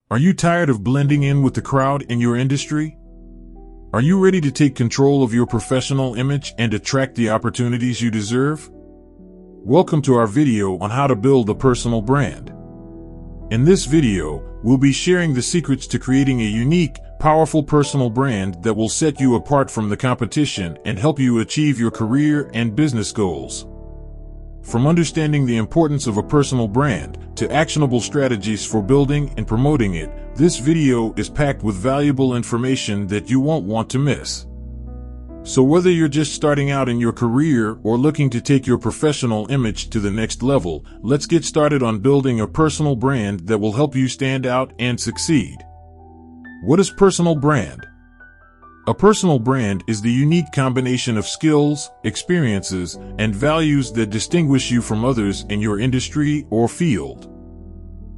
Are you tired of blending in with the crowd in your industry? Are you ready to take control of your professional image and attract the opportunities you deserve? Welcome to our video on how to build a personal brand. In this video, we'll be sharing the secrets to creating a unique, powerful personal brand that will set you apart from the competition and help you achieve your career and business goals. From understanding the importance of a personal brand to actionable strategies for building and promoting it, this video is packed with valuable information that you won't want to miss. So whether you're just starting out in your career or looking to take your professional image to the next level, let's get started on building a personal brand that will help you stand out and succeed. What is personal brand? A personal brand is the unique combination of skills, experiences, and values that distinguish you from others in your industry or field.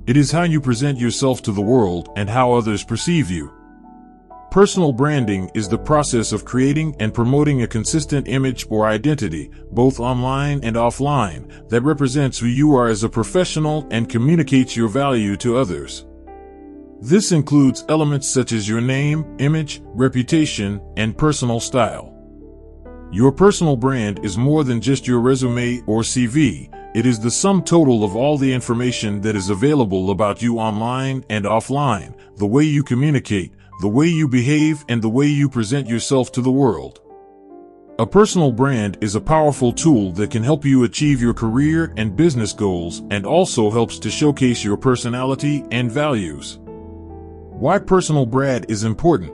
It is how you present yourself to the world and how others perceive you. Personal branding is the process of creating and promoting a consistent image or identity, both online and offline, that represents who you are as a professional and communicates your value to others. This includes elements such as your name, image, reputation, and personal style. Your personal brand is more than just your resume or CV. It is the sum total of all the information that is available about you online and offline, the way you communicate, the way you behave, and the way you present yourself to the world. A personal brand is a powerful tool that can help you achieve your career and business goals and also helps to showcase your personality and values. Why personal brand is important?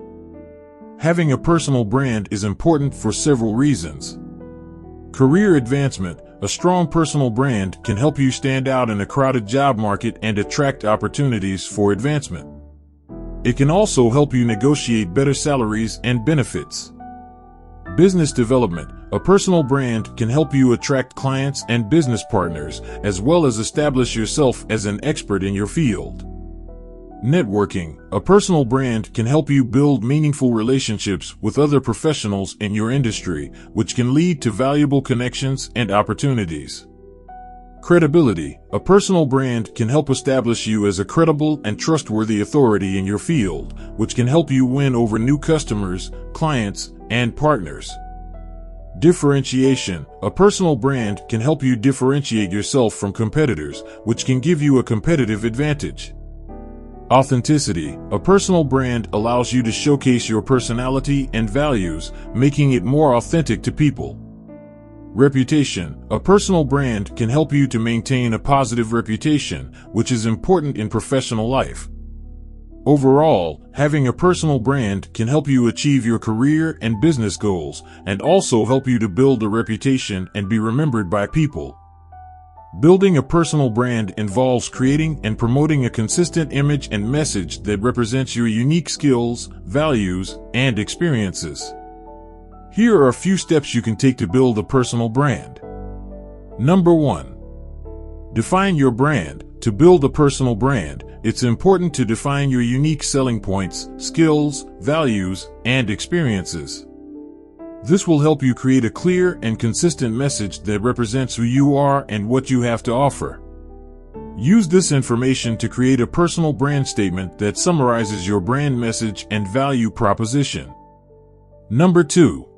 Having a personal brand is important for several reasons. Career advancement. A strong personal brand can help you stand out in a crowded job market and attract opportunities for advancement. It can also help you negotiate better salaries and benefits. Business development. A personal brand can help you attract clients and business partners, as well as establish yourself as an expert in your field. Networking. A personal brand can help you build meaningful relationships with other professionals in your industry, which can lead to valuable connections and opportunities. Credibility. A personal brand can help establish you as a credible and trustworthy authority in your field, which can help you win over new customers, clients, and partners. Differentiation. A personal brand can help you differentiate yourself from competitors, which can give you a competitive advantage. Authenticity. A personal brand allows you to showcase your personality and values, making it more authentic to people. Reputation. A personal brand can help you to maintain a positive reputation, which is important in professional life. Overall, having a personal brand can help you achieve your career and business goals, and also help you to build a reputation and be remembered by people. Building a personal brand involves creating and promoting a consistent image and message that represents your unique skills, values, and experiences. Here are a few steps you can take to build a personal brand. Number 1. Define your brand. To build a personal brand, it's important to define your unique selling points, skills, values, and experiences. This will help you create a clear and consistent message that represents who you are and what you have to offer. Use this information to create a personal brand statement that summarizes your brand message and value proposition. Number 2.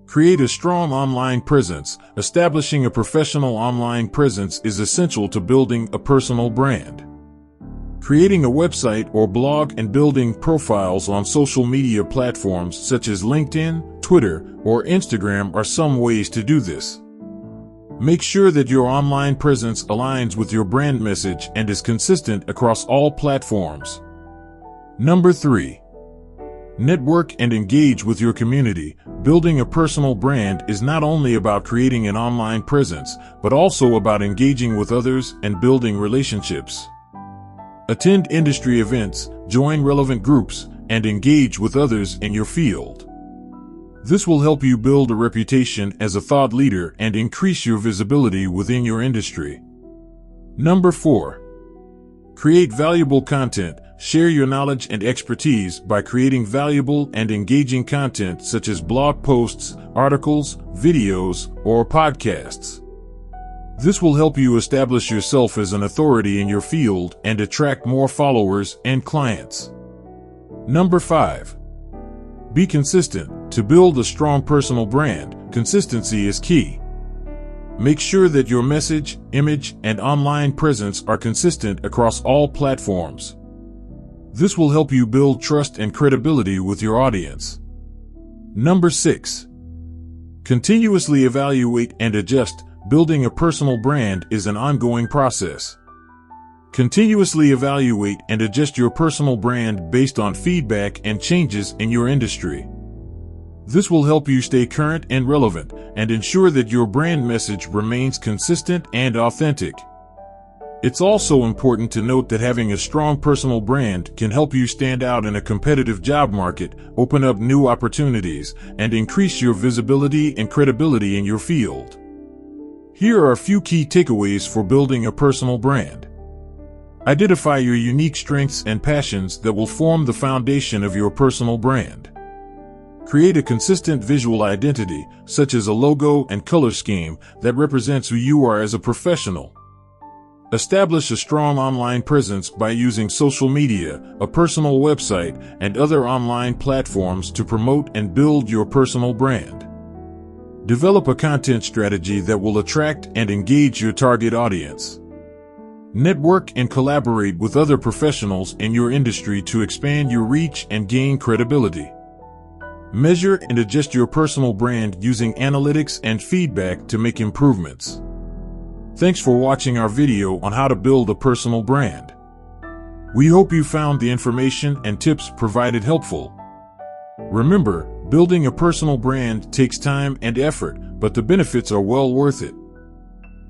Create a strong online presence. Establishing a professional online presence is essential to building a personal brand. Creating a website or blog and building profiles on social media platforms such as LinkedIn, Twitter, or Instagram are some ways to do this. Make sure that your online presence aligns with your brand message and is consistent across all platforms. Number 3. Network and engage with your community. Building a personal brand is not only about creating an online presence, but also about engaging with others and building relationships. Attend industry events, join relevant groups, and engage with others in your field. This will help you build a reputation as a thought leader and increase your visibility within your industry. Number 4. Create valuable content. Share your knowledge and expertise by creating valuable and engaging content such as blog posts, articles, videos, or podcasts. This will help you establish yourself as an authority in your field and attract more followers and clients. Number 5. Be consistent. To build a strong personal brand, consistency is key. Make sure that your message, image, and online presence are consistent across all platforms. This will help you build trust and credibility with your audience. Number 6. Continuously evaluate and adjust. Building a personal brand is an ongoing process. Continuously evaluate and adjust your personal brand based on feedback and changes in your industry. This will help you stay current and relevant and ensure that your brand message remains consistent and authentic. It's also important to note that having a strong personal brand can help you stand out in a competitive job market, open up new opportunities, and increase your visibility and credibility in your field. Here are a few key takeaways for building a personal brand. Identify your unique strengths and passions that will form the foundation of your personal brand. Create a consistent visual identity, such as a logo and color scheme, that represents who you are as a professional. Establish a strong online presence by using social media, a personal website, and other online platforms to promote and build your personal brand. Develop a content strategy that will attract and engage your target audience. Network and collaborate with other professionals in your industry to expand your reach and gain credibility. Measure and adjust your personal brand using analytics and feedback to make improvements. Thanks for watching our video on how to build a personal brand. We hope you found the information and tips provided helpful. Remember, building a personal brand takes time and effort, but the benefits are well worth it.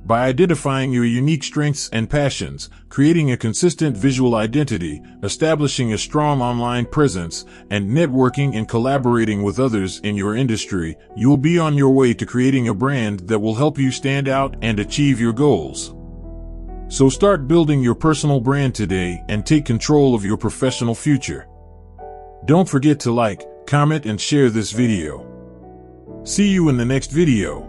By identifying your unique strengths and passions, creating a consistent visual identity, establishing a strong online presence, and networking and collaborating with others in your industry, you'll be on your way to creating a brand that will help you stand out and achieve your goals. So start building your personal brand today and take control of your professional future. Don't forget to like, comment, and share this video. See you in the next video.